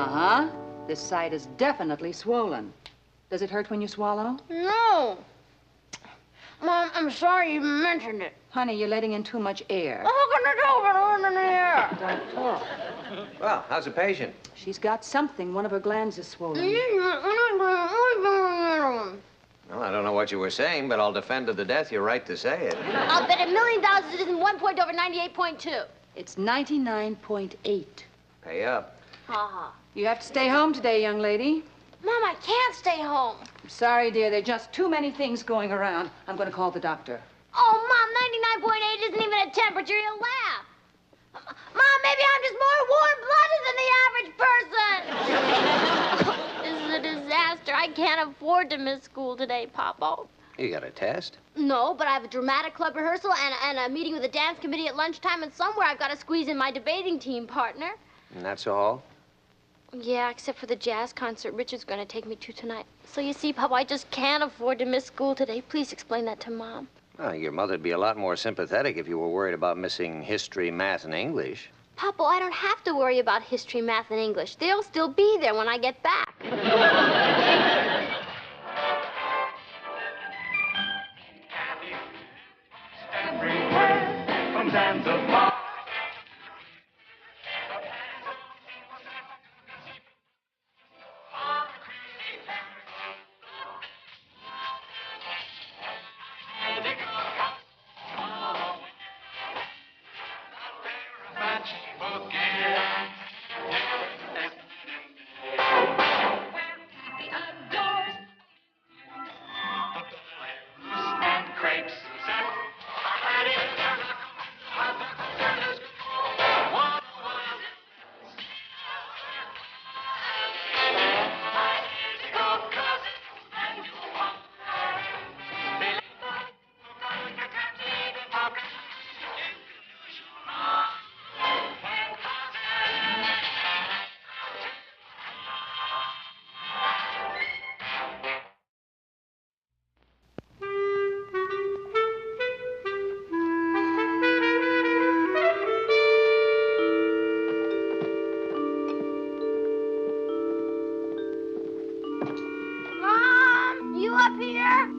Uh-huh. This side is definitely swollen. Does it hurt when you swallow? No. Mom, I'm sorry you mentioned it. Honey, you're letting in too much air. How can it open in the air? Don't talk. Well, how's the patient? She's got something. One of her glands is swollen. Well, I don't know what you were saying, but I'll defend to the death your right to say it. I'll bet $1 million it isn't 1 point over 98.2. It's 99.8. Pay up. Ha-ha. You have to stay home today, young lady. Mom, I can't stay home. I'm sorry, dear. There are just too many things going around. I'm going to call the doctor. Oh, Mom, 99.8 isn't even a temperature. You'll laugh. Mom, maybe I'm just more warm-blooded than the average person. This is a disaster. I can't afford to miss school today, Papa. You got a test? No, but I have a dramatic club rehearsal and a meeting with the dance committee at lunchtime, and somewhere I've got to squeeze in my debating team partner. And that's all? Yeah, except for the jazz concert Richard's going to take me to tonight. So you see, Papa, I just can't afford to miss school today. Please explain that to Mom. Well, your mother'd be a lot more sympathetic if you were worried about missing history, math, and English. Papa, I don't have to worry about history, math, and English. They'll still be there when I get back. Everywhere from Zanzibar.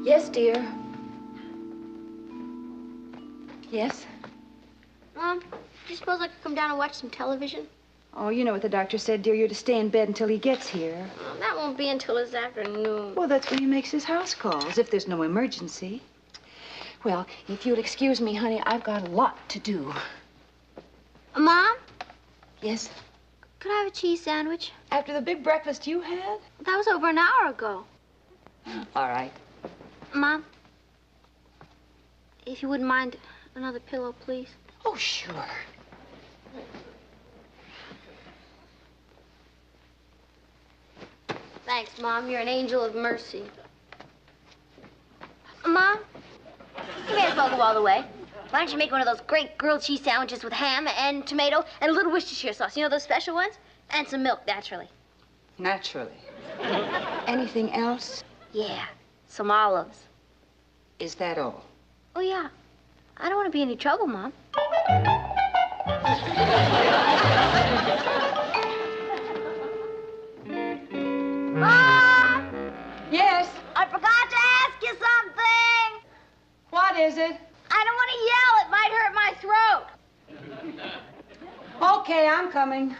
Yes, dear. Yes? Mom, do you suppose I could come down and watch some television? Oh, you know what the doctor said, dear. You're to stay in bed until he gets here. Oh, that won't be until this afternoon. Well, that's when he makes his house calls, if there's no emergency. Well, if you'll excuse me, honey, I've got a lot to do. Mom? Yes? Could I have a cheese sandwich? After the big breakfast you had? That was over an hour ago. All right. Mom, if you wouldn't mind another pillow, please. Oh, sure. Thanks, Mom. You're an angel of mercy. Mom, you may as well go all the way. Why don't you make one of those great grilled cheese sandwiches with ham and tomato and a little Worcestershire sauce? You know those special ones? And some milk, naturally. Naturally. Anything else? Yeah, some olives. Is that all? Oh, yeah. I don't want to be in any trouble, Mom. Mom! Yes? I forgot to ask you something. What is it? I don't want to yell. It might hurt my throat. Okay, I'm coming.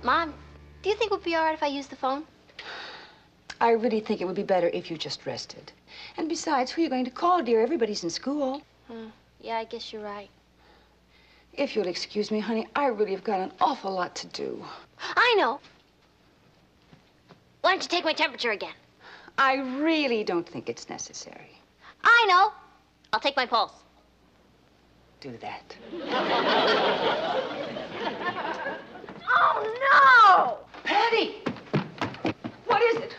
Mom, do you think it would be all right if I use the phone? I really think it would be better if you just rested. And besides, who are you going to call, dear? Everybody's in school. Yeah, I guess you're right. If you'll excuse me, honey, I really have got an awful lot to do. I know. Why don't you take my temperature again? I really don't think it's necessary. I know. I'll take my pulse. Do that. Oh, no! Patty! What is it?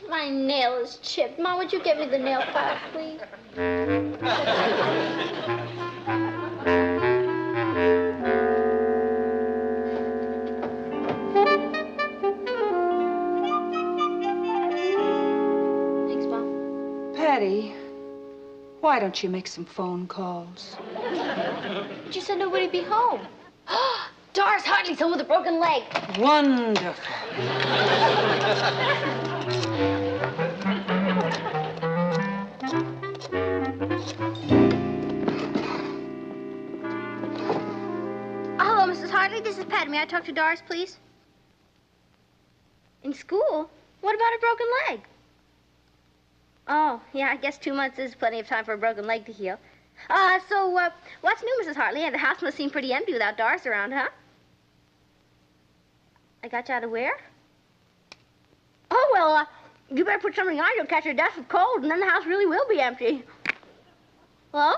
My nail is chipped. Mom, would you get me the nail file, please? Thanks, Mom. Patty, why don't you make some phone calls? But you said nobody'd be home. Doris Hartley's home with a broken leg. Wonderful. Hello, Mrs. Hartley. This is Patty. May I talk to Doris, please? In school? What about a broken leg? Oh, yeah, I guess 2 months is plenty of time for a broken leg to heal. What's new, Mrs. Hartley? The house must seem pretty empty without Doris around, huh? I got you out of where? Oh, well, you better put something on. You'll catch your death of cold, and then the house really will be empty. Hello?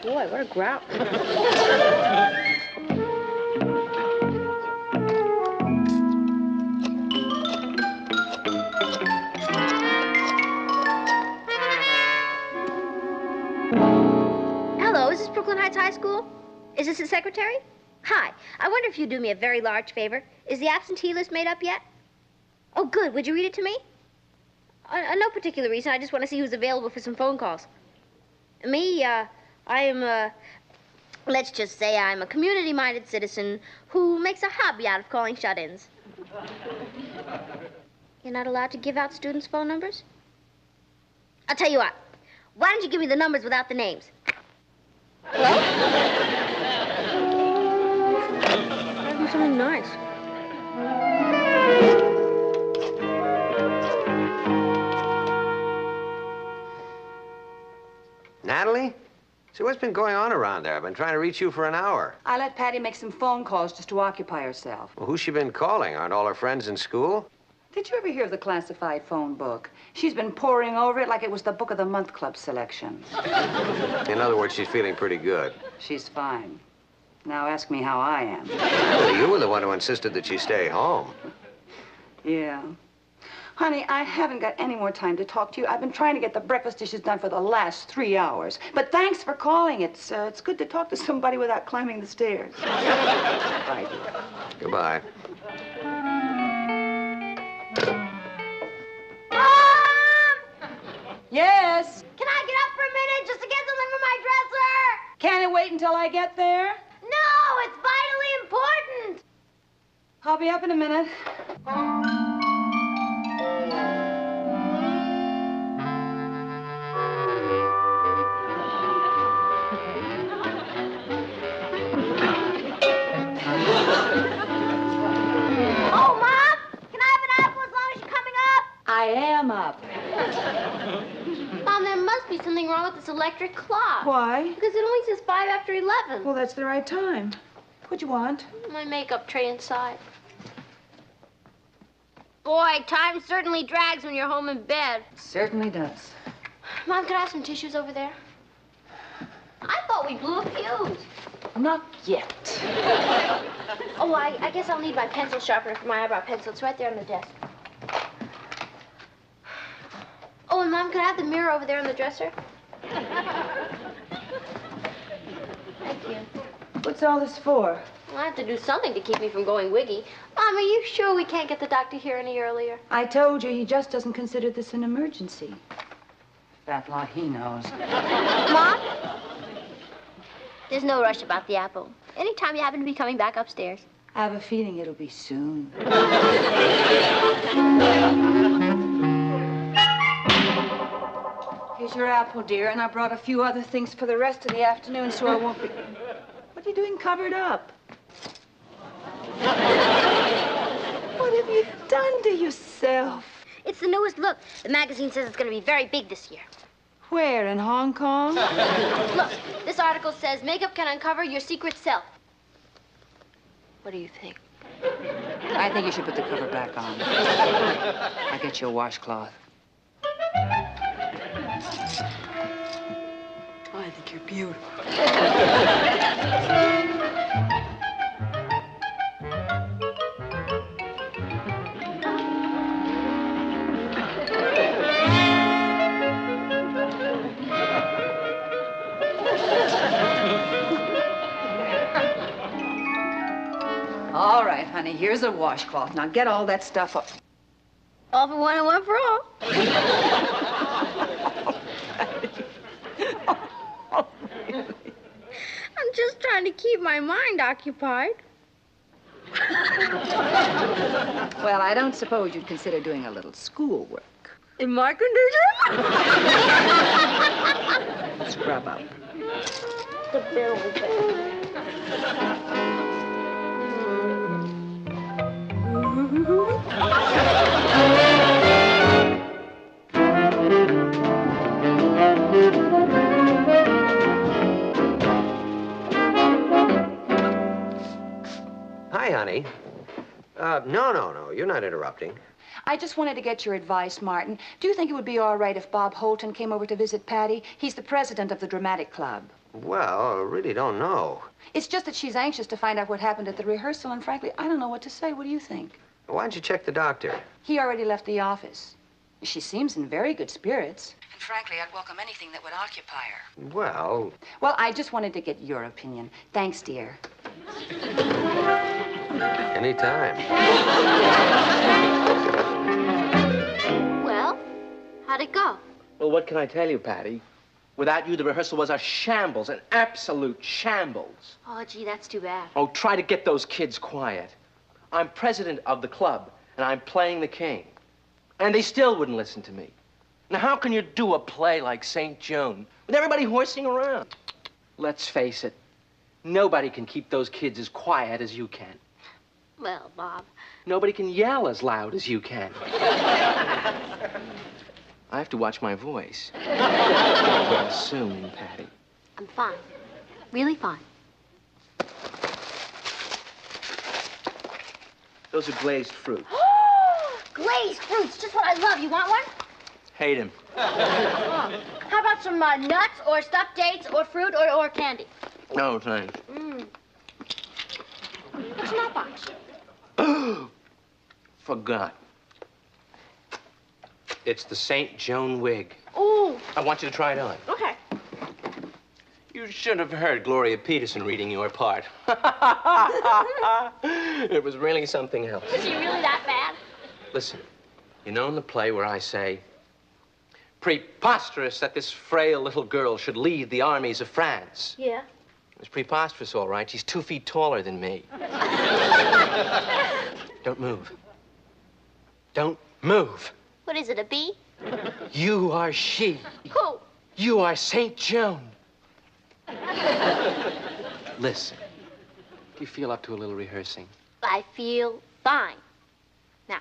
Boy, what a grout. Hello, is this Brooklyn Heights High School? Is this the secretary? Hi. I wonder if you'd do me a very large favor. Is the absentee list made up yet? Oh, good. Would you read it to me? No particular reason. I just want to see who's available for some phone calls. Me, I am, let's just say I'm a community-minded citizen who makes a hobby out of calling shut-ins. You're not allowed to give out students' phone numbers? I'll tell you what. Why don't you give me the numbers without the names? Hello? That'd be something nice. Natalie? So what's been going on around there? I've been trying to reach you for an hour. I let Patty make some phone calls just to occupy herself. Well, who's she been calling? Aren't all her friends in school? Did you ever hear of the classified phone book? She's been poring over it like it was the Book of the Month Club selection. In other words, she's feeling pretty good. She's fine. Now ask me how I am. Well, you were the one who insisted that she stay home. Yeah. Honey, I haven't got any more time to talk to you. I've been trying to get the breakfast dishes done for the last 3 hours. But thanks for calling. It's good to talk to somebody without climbing the stairs. Bye, dear. Goodbye. Mom! Yes? Can I get up for a minute just to get something from my dresser? Can it wait until I get there? No, it's vitally important. I'll be up in a minute. Oh, Mom! Can I have an apple as long as you're coming up? I am up. Mom, there must be something wrong with this electric clock. Why? Because it only says 5 after 11. Well, that's the right time. What'd you want? My makeup tray inside. Boy, time certainly drags when you're home in bed. Certainly does. Mom, can I have some tissues over there? I thought we blew a fuse. Not yet. Oh, I guess I'll need my pencil sharpener for my eyebrow pencil. It's right there on the desk. Oh, and Mom, can I have the mirror over there on the dresser? Thank you. What's all this for? Well, I have to do something to keep me from going wiggy. Mom, are you sure we can't get the doctor here any earlier? I told you he just doesn't consider this an emergency. That lot he knows. Mom? There's no rush about the apple. Anytime you happen to be coming back upstairs. I have a feeling it'll be soon. Here's your apple, dear, and I brought a few other things for the rest of the afternoon, so I won't be... What are you doing covered up? What have you done to yourself? It's the newest look. The magazine says it's going to be very big this year. Where, in Hong Kong? Look, this article says makeup can uncover your secret self. What do you think? I think you should put the cover back on. I'll get you a washcloth. I think you're beautiful. All right, honey, here's a washcloth. Now get all that stuff up. All for one and one for all. Oh, trying to keep my mind occupied. Well, I don't suppose you'd consider doing a little schoolwork. In my condition? Scrub up. The building. Hi, honey. No. You're not interrupting. I just wanted to get your advice, Martin. Do you think it would be all right if Bob Holton came over to visit Patty? He's the president of the dramatic club. Well, I really don't know. It's just that she's anxious to find out what happened at the rehearsal, and frankly, I don't know what to say. What do you think? Why don't you check the doctor? He already left the office. She seems in very good spirits. And frankly, I'd welcome anything that would occupy her. Well, I just wanted to get your opinion. Thanks, dear. anytime. Well, how'd it go? Well, what can I tell you, Patty? Without you, the rehearsal was a shambles, an absolute shambles. Oh, gee, that's too bad. Oh, try to get those kids quiet. I'm president of the club, and I'm playing the king. And they still wouldn't listen to me. Now, how can you do a play like St. Joan with everybody horsing around? Let's face it, nobody can keep those kids as quiet as you can. Well, Bob. Nobody can yell as loud as you can. I have to watch my voice. Well, soon, Patty. I'm fine. Really fine. Those are glazed fruit. Glazed fruits, just what I love. You want one? Hate him. How about some nuts or stuffed dates or fruit or candy? No, thanks. What's in that box? Forgot. It's the St. Joan wig. Ooh. I want you to try it on. Okay. You should have heard Gloria Peterson reading your part. It was really something else. Was she really that bad? Listen, you know in the play where I say, preposterous that this frail little girl should lead the armies of France. Yeah. It's preposterous, all right. She's 2 feet taller than me. Don't move. Don't move. What is it, a bee? You are she. Who? You are St. Joan. Listen, do you feel up to a little rehearsing? I feel fine. Now,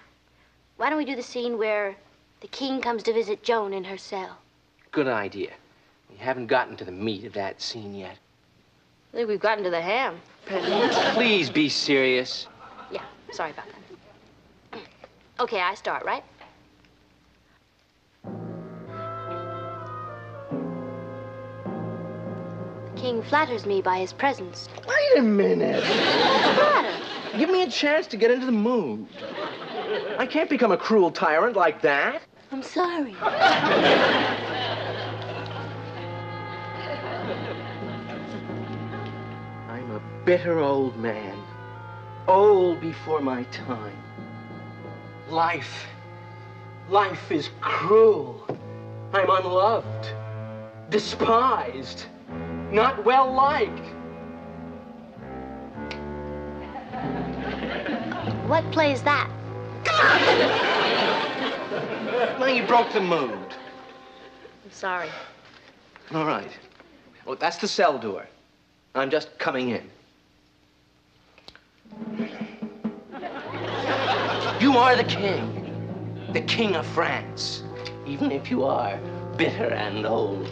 why don't we do the scene where the king comes to visit Joan in her cell? Good idea. We haven't gotten to the meat of that scene yet. I think we've gotten to the ham. Please be serious. Yeah, sorry about that. Okay, I start, right? The king flatters me by his presence. Wait a minute. What's the matter? Give me a chance to get into the mood. I can't become a cruel tyrant like that. I'm sorry. I'm a bitter old man. Old before my time. Life is cruel. I'm unloved, despised, not well liked. What play is that? Now you broke the mood. I'm sorry. All right. Well, that's the cell door. I'm just coming in. You are the king of France, even if you are bitter and old,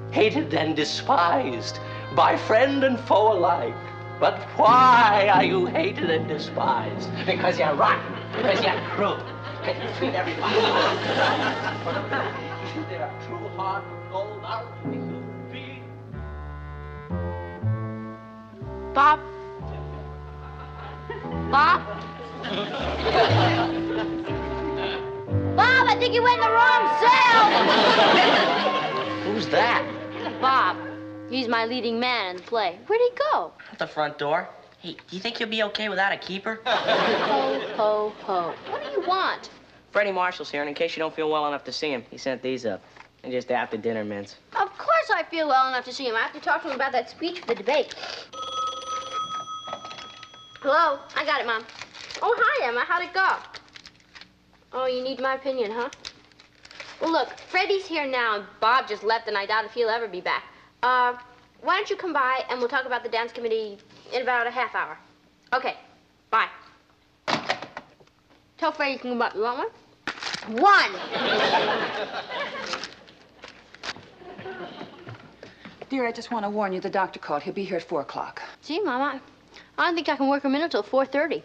hated and despised by friend and foe alike. But why are you hated and despised? Because you're rotten, because you're cruel, because you treat everybody wrong. Isn't there a true heart of gold out in the human being? Bob? Bob? Bob, I think you went in the wrong cell! Who's that? Bob. He's my leading man in the play. Where'd he go? At the front door. Hey, do you think you'll be okay without a keeper? Ho, ho, ho. What do you want? Freddie Marshall's here, and in case you don't feel well enough to see him, he sent these up. They're just after dinner mints. Of course I feel well enough to see him. I have to talk to him about that speech for the debate. Hello? I got it, Mom. Oh, hi, Emma. How'd it go? Oh, you need my opinion, huh? Well, look, Freddie's here now, and Bob just left, and I doubt if he'll ever be back. Why don't you come by, and we'll talk about the dance committee in about a half hour. Okay, bye. Tell Freddie you can come up. You want one? One! Dear, I just want to warn you, the doctor called. He'll be here at 4 o'clock. Gee, Mama, I don't think I can work him in until 4:30.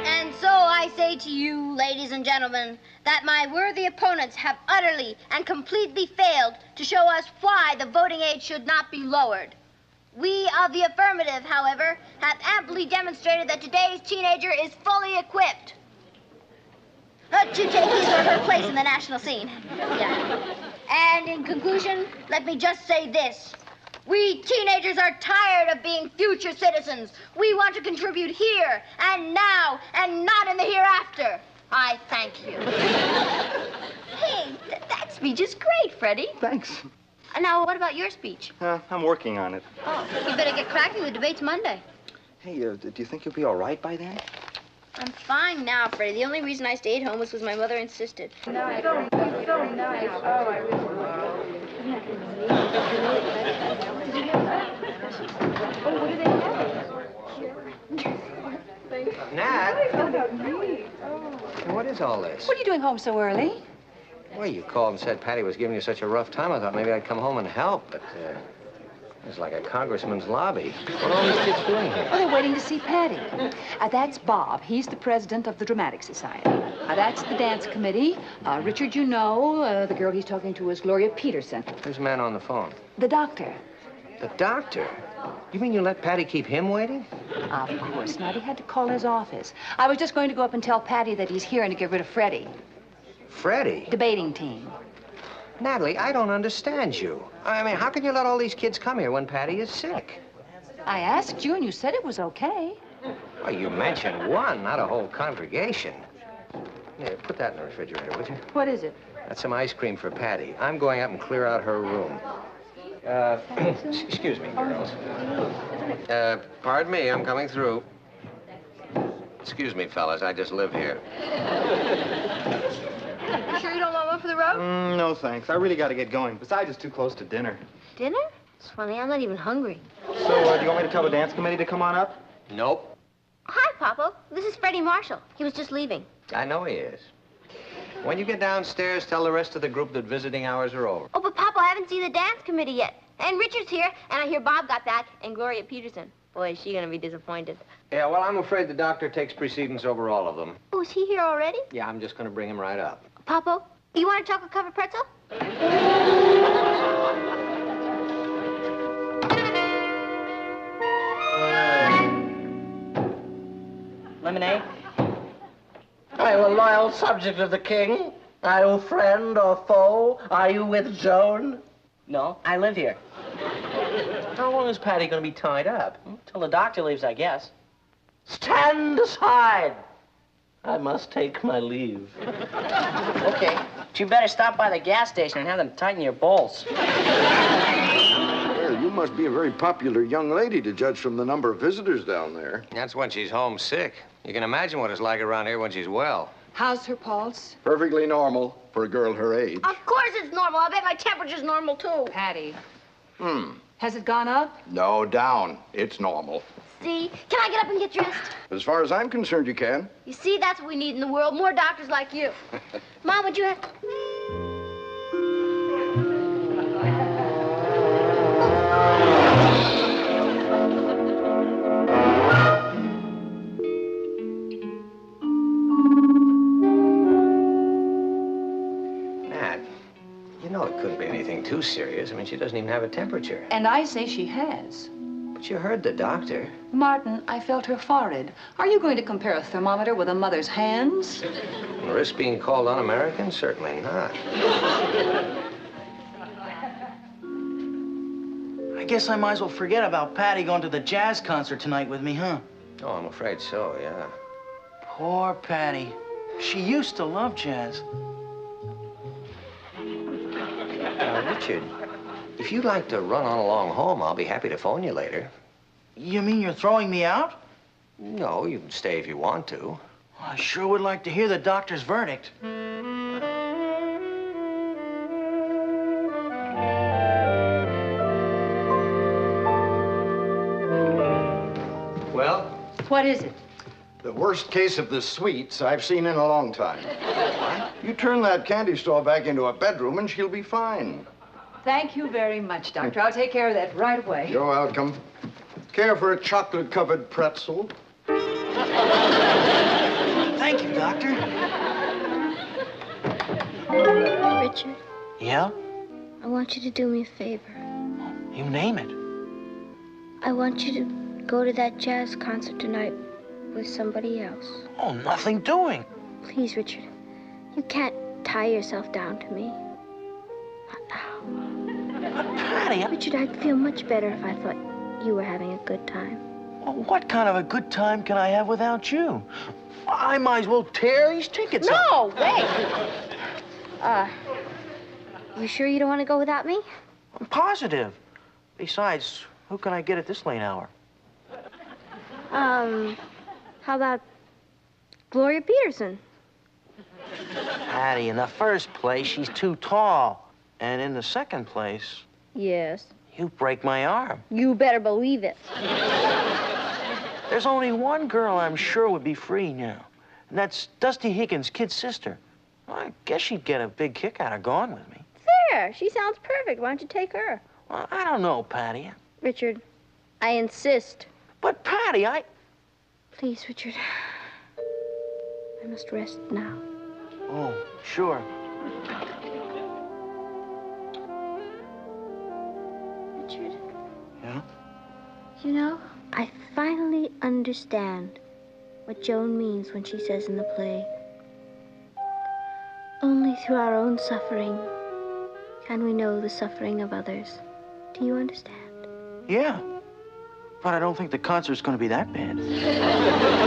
And so I say to you, ladies and gentlemen, that my worthy opponents have utterly and completely failed to show us why the voting age should not be lowered. We of the affirmative, however, have amply demonstrated that today's teenager is fully equipped to take his or her place in the national scene. Yeah. And in conclusion, let me just say this. We teenagers are tired of being future citizens. We want to contribute here and now and not in the hereafter. I thank you. Hey, that speech is great, Freddie. Thanks. Now, what about your speech? I'm working on it. Oh, you better get cracking. The debate's Monday. Hey, do you think you'll be all right by then? I'm fine now, Freddie. The only reason I stayed home was because my mother insisted. Nice. Nat? What is all this? What are you doing home so early? Well, you called and said Patty was giving you such a rough time. I thought maybe I'd come home and help, but it's like a congressman's lobby. What are all these kids doing here? Oh, they're waiting to see Patty. That's Bob. He's the president of the Dramatic Society. That's the dance committee. Richard, you know, the girl he's talking to is Gloria Peterson. Who's the man on the phone? The doctor. The doctor? You mean you let Patty keep him waiting? Of course not. He had to call his office. I was just going to go up and tell Patty that he's here and to get rid of Freddie. Freddie? Debating team. Natalie, I don't understand you. I mean, how can you let all these kids come here when Patty is sick? I asked you and you said it was okay. Well, you mentioned one, not a whole congregation. Here, put that in the refrigerator, would you? What is it? That's some ice cream for Patty. I'm going up and clear out her room. Excuse me, girls. Pardon me, I'm coming through. Excuse me, fellas, I just live here. You sure you don't want one for the road? No, thanks. I really got to get going. Besides, it's too close to dinner. Dinner? It's funny, I'm not even hungry. So, do you want me to tell the dance committee to come on up? Nope. Hi, Papa. This is Freddie Marshall. He was just leaving. I know he is. When you get downstairs, tell the rest of the group that visiting hours are over. Oh, but Papa, I haven't seen the dance committee yet. And Richard's here, and I hear Bob got back, and Gloria Peterson. Boy, is she gonna be disappointed. Yeah, well, I'm afraid the doctor takes precedence over all of them. Oh, is he here already? Yeah, I'm just gonna bring him right up. Papa, you want a chocolate-covered pretzel? Lemonade? Are you a loyal subject of the king? Are you friend or foe? Are you with Joan? No, I live here. How long is Patty going to be tied up? Till the doctor leaves, I guess. Stand aside. I must take my leave. Okay. But you better stop by the gas station and have them tighten your bolts. Well, you must be a very popular young lady to judge from the number of visitors down there. That's when she's homesick. You can imagine what it's like around here when she's well. How's her pulse? Perfectly normal for a girl her age. Of course it's normal. I bet my temperature's normal, too. Patty. Has it gone up? No, down. It's normal. See? Can I get up and get dressed? As far as I'm concerned, you can. You see, that's what we need in the world. More doctors like you. Mom, would you have... Nat, you know it couldn't be anything too serious. I mean, she doesn't even have a temperature. And I say she has. But you heard the doctor. Martin, I felt her forehead. Are you going to compare a thermometer with a mother's hands? Risk being called un-American? Certainly not. I guess I might as well forget about Patty going to the jazz concert tonight with me, huh? Oh, I'm afraid so, yeah. Poor Patty. She used to love jazz. Richard, If you'd like to run on along home, I'll be happy to phone you later. You mean you're throwing me out? No, you can stay if you want to. I sure would like to hear the doctor's verdict. Well? What is it? The worst case of the sweets I've seen in a long time. You turn that candy store back into a bedroom and she'll be fine. Thank you very much, Doctor. I'll take care of that right away. You're welcome. Care for a chocolate-covered pretzel? Thank you, Doctor. Richard, Yeah? I want you to do me a favor. You name it. I want you to go to that jazz concert tonight with somebody else. Oh, nothing doing. Please, Richard. You can't tie yourself down to me. Not now. Patty, Richard, I'd feel much better if I thought you were having a good time. what kind of a good time can I have without you? I might as well tear these tickets up. No, wait. You sure you don't want to go without me? I'm positive. Besides, who can I get at this late hour? How about Gloria Peterson? Patty, in the first place, she's too tall. And in the second place, Yes. you break my arm. You better believe it. There's only one girl I'm sure would be free now, and that's Dusty Higgins' kid sister. I guess she'd get a big kick out of going with me. There, she sounds perfect. Why don't you take her? Well, I don't know, Patty. Richard, I insist. But, Patty, Please, Richard. I must rest now. Oh, sure. Richard, Yeah? you know, I finally understand what Joan means when she says in the play, only through our own suffering can we know the suffering of others. Do you understand? Yeah. But I don't think the concert's going to be that bad.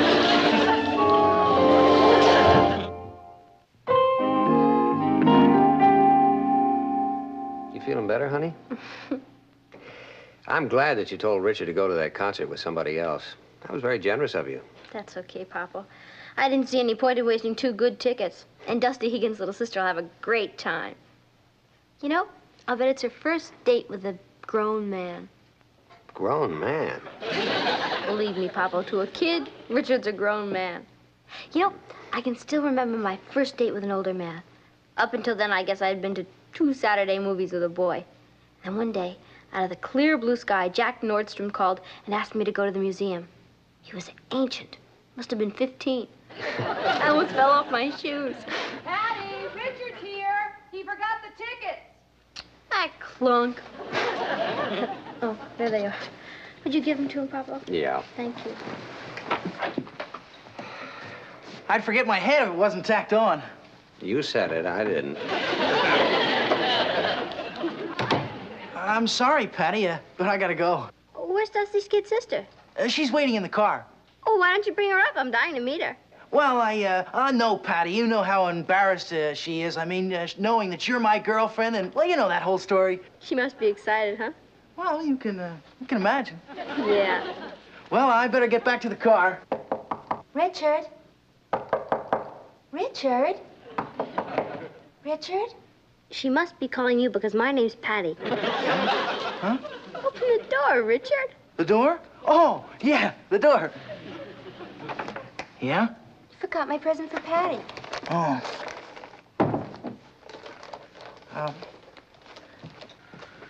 You feeling better, honey? I'm glad that you told Richard to go to that concert with somebody else. That was very generous of you. That's okay, Papa. I didn't see any point in wasting 2 good tickets. And Dusty Higgins' little sister will have a great time. You know, I'll bet it's her first date with a grown man. Grown man. Believe me, Papa, to a kid, Richard's a grown man. You know, I can still remember my first date with an older man. Up until then, I guess I had been to 2 Saturday movies with a boy. And one day, out of the clear blue sky, Jack Nordstrom called and asked me to go to the museum. He was ancient. Must have been 15. I almost fell off my shoes. Patty, Richard's here. He forgot the tickets. Ah, clunk. Oh, there they are. Would you give them to him, Papa? Yeah. Thank you. I'd forget my head if it wasn't tacked on. You said it, I didn't. I'm sorry, Patty, but I gotta go. Where's Dusty's kid sister? She's waiting in the car. Oh, why don't you bring her up? I'm dying to meet her. Well, I know, Patty. You know how embarrassed she is. I mean, knowing that you're my girlfriend, and, well, you know that whole story. She must be excited, huh? Well, you can imagine. Yeah. Well, I better get back to the car. Richard? Richard? Richard? She must be calling you because my name's Patty. Huh? Open the door, Richard. The door? Oh, yeah, the door. Yeah? You forgot my present for Patty. Oh.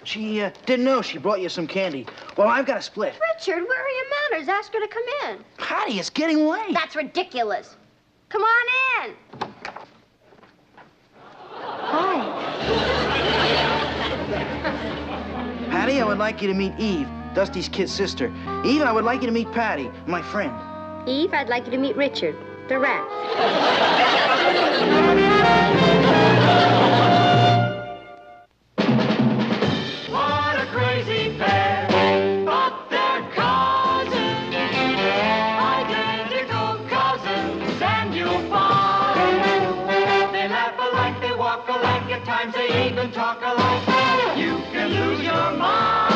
She didn't know she brought you some candy. Well, I've got a split. Richard, where are your manners? Ask her to come in. Patty, it's getting late. That's ridiculous. Come on in. Hi. Patty, I would like you to meet Eve, Dusty's kid sister. Eve, I would like you to meet Patty, my friend. Eve, I'd like you to meet Richard, the rat. What a crazy pair, but they're cousins, identical cousins, and you'll find they laugh alike, they walk alike, at times they even talk alike. You can lose your mind.